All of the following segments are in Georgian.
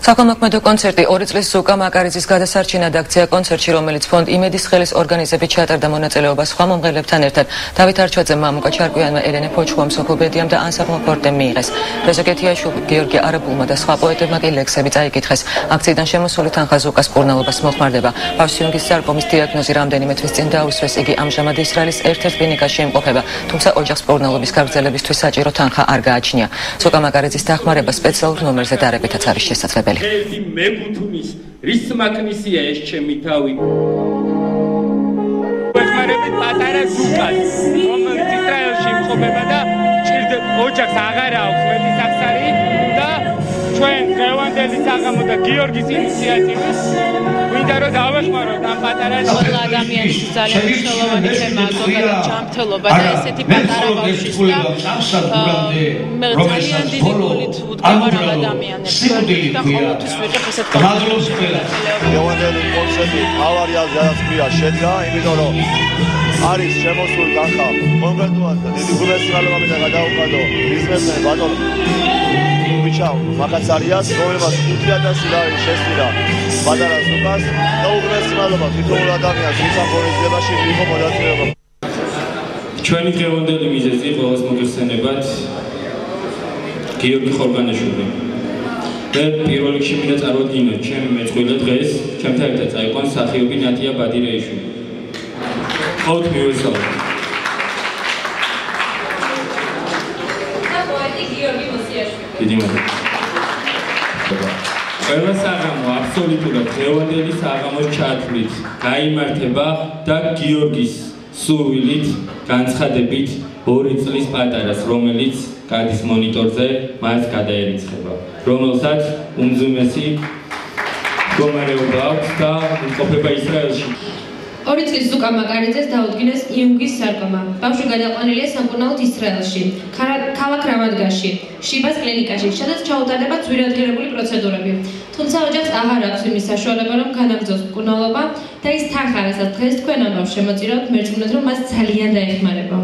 საქველმოქმედო კონცერტი 2 წლის ზუკა მაკარიძის გადასარჩენად აქცია კონცერტში, რომელიც ფონდ იმედის ხელის ორგანიზებით ჩატარდა მონაწილეობას სხვა მომღერლებთან ერთად. დავით არჩვაძემ, მამუკა ჩარკვიანმა, ელენე ფოჩხუამ, სოფობედიამ და ანსამბლ ფორტემ მიიღეს. რეზო გეთიაშვილმა, გიორგი არაბულმა და სხვა პოეტებმა კი ლექსები წაიკითხეს. აქციიდან შემოსული თანხა ზუკას მკურნალობას მოხმარდება. ბავშვ სიუნგის სარკომის დიაგნოზი რამდენიმე თვის წინ დაუსვეს. იგი ამჟამად ისრაელის ერთ-ერთ კლინიკაში იმყოფება, თუმცა ოჯახს მკურნალობის გაგრძელებისთვის საჭირო თანხა არ გააჩნია. ზუკა მაკარიძის დახმარება სპეციალურ ნომერზე დარებითაც არის შესაძლებელი. მეგუთუნის რის მაქნისია ეს ჩემი თავი ვეხმარებით პატარა ზუკას რომელიც ისრაელში იმყოფება და ჭირდება ოჯახს აღარ აქვს მეტი სახსარი და ჩვენ დღევანდელი საღამო და გიორგის ინიციატივით გვინდა რომ დავეხმაროთ ამ პატარა ადამიანის ძალიან მნიშვნელოვანი თემა ზოგადად ჯანმრთელობა და ესეთი პატარა ბავშვის და მე ძალიან დიდი გულით ვუდგავარ ამ ადამიანებს და ყოველთვის ვიღებ ესეთ განსხვავებულ დღევანდელი კონცერტი ავარიაზე არასწია შედგა იმიტომ რომ არის შემოსული თანხა კონკრეტულად დიდი გულისხმობამ და გადაუხადო ბიზნესმენ ბატონ ვიჩავ მაკაცარიას რომელმაც 5000 ლარი შესწირა პატარა ზუკას და უგულისხმობა თითოეულ ადამიანს მისამფორიზებაში მიიღო მონაწილეობა. ჩვენი დღევანდელი მიზეზი ყველას მოგეხსენებათ გიორგი ხორგანიშვილი. მე პირველ რიგში მინდა წარვადგინოთ ჩემი მეწყვილე დღეს ჩემთან ერთად წაიყვანს მსახიობი ნატია ბადირეიშვილი. ხოთ მივესალმოთ. დიდი მადლობა. ყველა საღამო აბსოლუტურად დღევანდელი საღამოს ჩათვლით გაიმართება და გიორგის სურვილით, განცხადებით 2 წლის პატარას, რომელიც გადის მონიტორზე, მას გადაერიცხება, რომელსაც უმძიმესი მდგომარეობა აქვს და იმყოფება ისრაელში. 2 წლის ზუკა მაკარიძეს დაუდგინეს იუნგის სარკომა. ბავშვი გადაყვანილია სამკურნალოდ ისრაელში, ქალაქ რამადგანში, შიბას კლინიკაში, სადაც ჩაუტარდება ძვირადღირებული პროცედურები. თუმცა ოჯახს აღარ აქვს იმის საშუალება, რომ განაგრძოს მკურნალობა და ის თანხა, რასაც დღეს თქვენ ამ ბავშვს შემოწირავთ, მერწმუნეთ, რომ მას ძალიან დაეხმარება.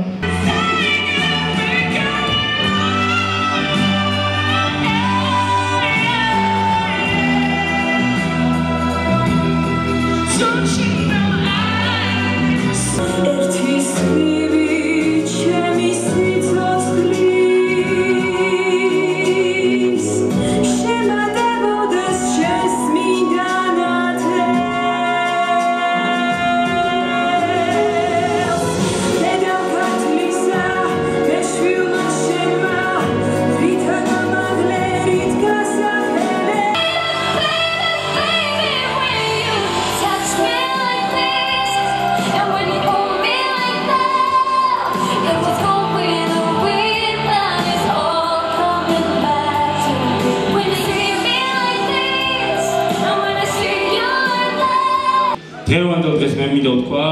დღევანდელ დღეს მე მინდა ვთქვა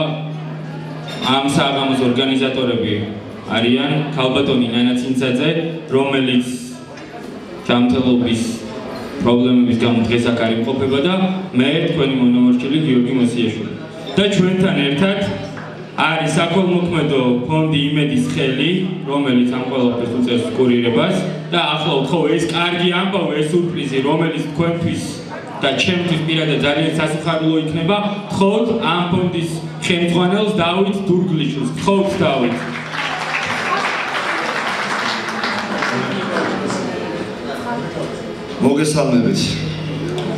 ამ საღამოს ორგანიზატორები არიან ქალბატონი ნანა ცინცაძე, რომელიც ჯანმრთელობის პრობლემების გამო დღეს აქ არ იმყოფება და მე თქვენი მონამორჩილი გიორგი მოსიაშვილი. და ჩვენთან ერთად არის საქველმოქმედო ფონდი იმედის ხელი, რომელიც ამ ყველაფერს უწევს კურირებას და ახლა ვთხოვ ეს კარგი ამბავი, ეს სურპრიზი, რომელიც თქვენთვის და ჩემთვის პირადად ძალიან სასიხარულო იქნება, ვთხოვთ ამ ფონდის ხელმძღვანელს დავით დურგლიჩულს. ვთხოვთ დავით. მოგესალმებით.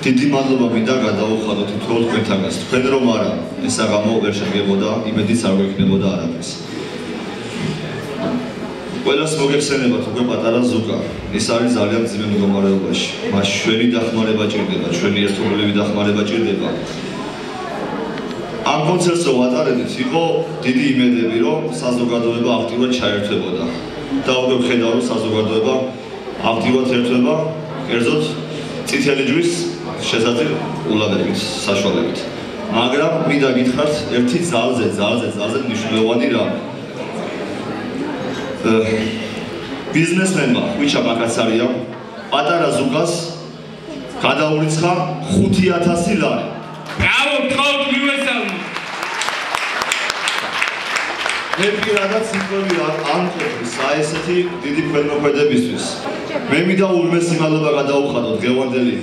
დიდი მადლობა მინდა გადაუხადოთ თითოეულ თქვენთანაც. თქვენ რომ არა, ეს საღამო ვერ შეგებოდა, იმედიც არ გვექნებოდა არაფერს. ყველას მოგეხსენებათ უკვე პატარა ზუკა. ის არის ძალიან მძიმე მდგომარეობაში. მას ჩვენი დახმარება ჭირდება, ჩვენი ერთობლივი დახმარება ჭირდება. ამ კონცერტს რო ვატარებთ, იყო დიდი იმედები, რომ საზოგადოება აქტიურად ჩაერთვებოდა. და უკვე ვხედავ, რომ საზოგადოება აქტიურად ერთვება, კერძოდ წითელი ჯვრის შესაძლებელი ულადებით, საშუალებით. მაგრამ მინდა გითხრათ ერთი ძალზე მნიშვნელოვანი რამ. ბიზნესმენმა ვიჩა მაკაცარიამ პატარა ზუკას გადაურიცხა 5000 ლარი. ბრავო, გთხოვთ მივესალმოთ. მე პირადად სიტყვები არ მყოფი საესეთი დიდი ქვემოქმედებისთვის. მე მინდა ულმესი მადლობა გადაუხადოთ დღევანდელი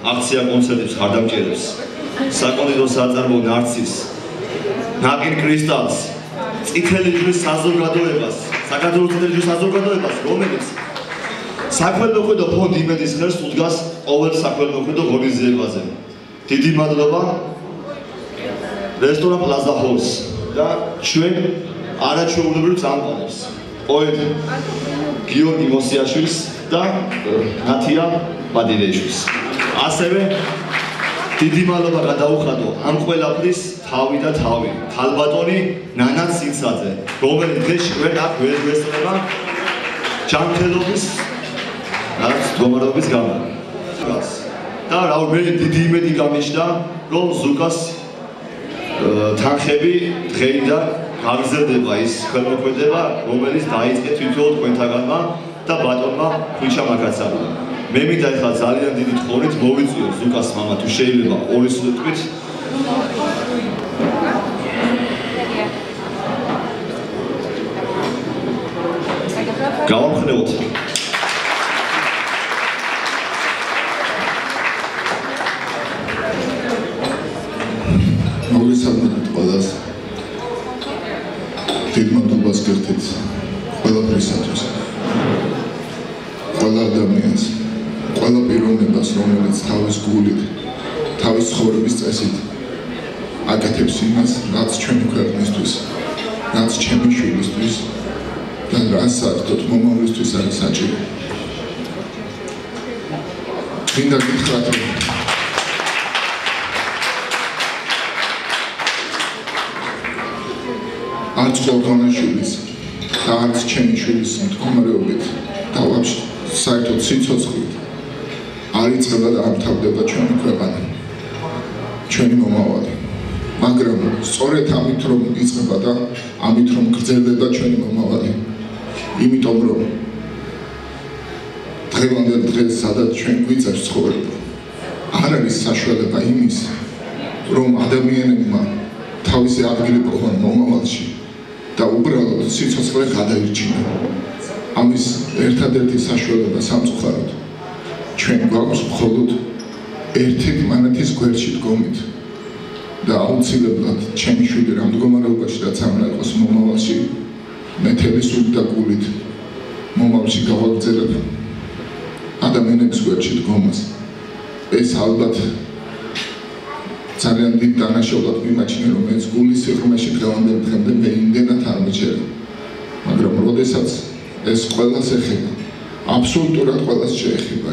აქცია კონცერტებს ხარდამჭერებს, საკონცერტო საწარმო ნარცის, ნაკინ კრისტალს, წითელი ჯვრის საზოგადოებას, საქართველოს წითელი ჯვრის საზოგადოებას, რომელიც საქველმოქმედო ფონდ იმედის ხელს უდგას ყოველ საქველმოქმედო ღონისძიებაზე. დიდი მადლობა რესტორან პლაზა ჰოლს და ჩვენ არაჩვეულებრივ წამყვანებს, პოეტ გიორგი მოსიაშვილს და ნათია ბადირეიშვილს. ასევე დიდი მადლობა გადაუხადო ამ ყველაფრის თავი და თავი ქალბატონი ნანა ცინცაძე, რომელიც დღეს ჩვენ აქ ვესწრება ჯანმრთელობის მდგომარეობის გამო. და რა მე დიდი იმედი გამიშდა, რომ ზუკას თანხები დღეიდან გაგრძელდება ის ხელმოქმედება, რომელიც დაიწყეთ თვითონ თქვენთაგანმა და ბატონმა ხვიჩა მაკაცარმა. მე მინდა ეხლა ძალიან დიდი თხოვნით მოვიწიოთ ზუკას მამა თუ შეიძლება ორი სიტყვით. გავამხნევოთ. მოგესალმებით ყველას. დიდ მადლობას გიხდით ყველაფრისათვის. ყველა ადამიანს, ყველა პიროვნებას, რომელიც თავის გულით, თავის ცხოვრების წესით აკეთებს იმას, რაც ჩვენი ქვეყნისთვის, რაც ჩემი შვილისთვის და რაც საერთოდ მომავლისთვის არის საჭირო. მინდა გითხრათ, რომ არც ყველგანაშვილის და არც ჩემი შვილის მდგომარეობით და საერთოდ სიცოცხლით არ იწყება და არ მთავრდება ჩვენი ქვეყანა, ჩვენი მომავალი. მაგრამ სწორედ ამით რომ იწყება და ამით რომ გრძელდება ჩვენი მომავალი, იმიტომ რომ დღევანდელ დღეს სადაც ჩვენ გვიწევს ცხოვრება, არ არის საშუალება იმის, რომ ადამიანებმა თავისი ადგილი პოვონ მომავალში და უბრალოდ სიცოცხლე გადაირჩინონ. ამის ერთადერთი საშუალება სამწუხაროდ ჩვენ გვაქვს მხოლოდ ერთმანეთის გვერდში დგომით და აუცილებლად ჩემი შვილი რა მდგომარეობაში რაც ამლა იყოს მომავალში მე თელისული და გულით მომავალში გავაგრძელებ ადამიანების გვერდში დგომას. ეს ალბათ ძალიან დიდ დანაშაულად მიმაჩნია, რომ ეს გულის სიღრმეში დღევანდელ დღემდე მე იმდენად არ მიჩერდა. მაგრამ როდესაც ეს ყველას ეხება, აბსოლუტურად ყველას შეეხება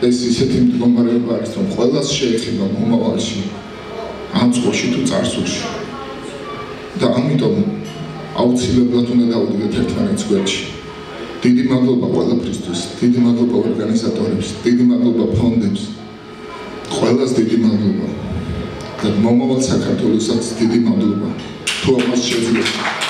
ეს ისეთი მდგომარეობა არის, რომ ყველას შეეხება მომავალში, ამ წყვილში თუ წარსულში. და ამიტომ აუცილებლად უნდა დავუდგეთ ერთმანეთს გვერდში. დიდი მადლობა ყველაფრისთვის, დიდი მადლობა ორგანიზატორებს, დიდი მადლობა ფონდებს, ყველას დიდი მადლობა. და მომავალ საქართველოსაც დიდი მადლობა თუ ამას შეძლებს.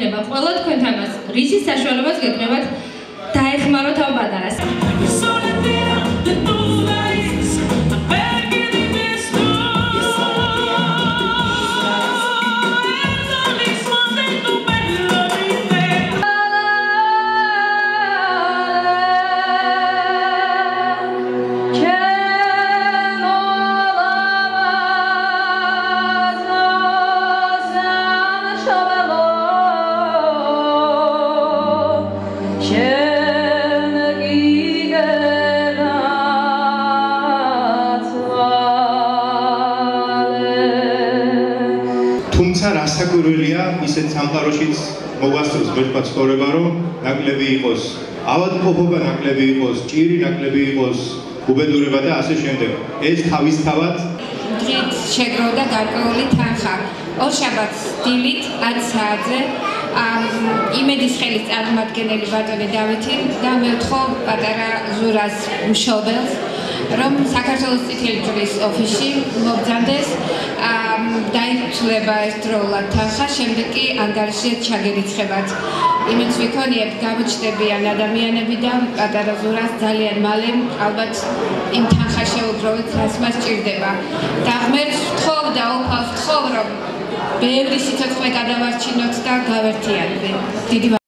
ექნება ყველა თქვენთანაც, რისის საშუალებაც გეკნებათ დაეხმაროთ ამ პატარას. თუმცა რასაკვირველია ისეთ სამყაროშიც მოვასწროს ღირსება ცხოვრება, რომ ნაკლები იყოს ავადმყოფობა, ნაკლები იყოს ჭირი, ნაკლები იყოს უბედურება და ასე შემდეგ. ეს თავისთავად დღით შეგროვდა გარკვეული თანხა. ორშაბათს დილით 10 საათზე იმედის ხელის წარმომადგენელი ბატონი დავითი და მევთხოვ პატარა ზურას მშობელს, რომ საქართველოს წითელი ჯვრის ოფისში მობრძანდეს დაიცვლება ერთდროულად თანხა, შემდეგ კი ანგარიშზე ჩაგერიცხებათ. იმედს ვიქონიებთ გამოჩნდებიან ადამიანები და პატარა ზურას ძალიან მალე ალბათ იმ თანხას შეუგროვოთ, რაც მას სჭირდება. და ღმერთს ვთხოვ და უფალს ვთხოვ, რომ ბევრი სიცოცხლე გადავარჩინოთ და გავერთიანდეთ. დიდი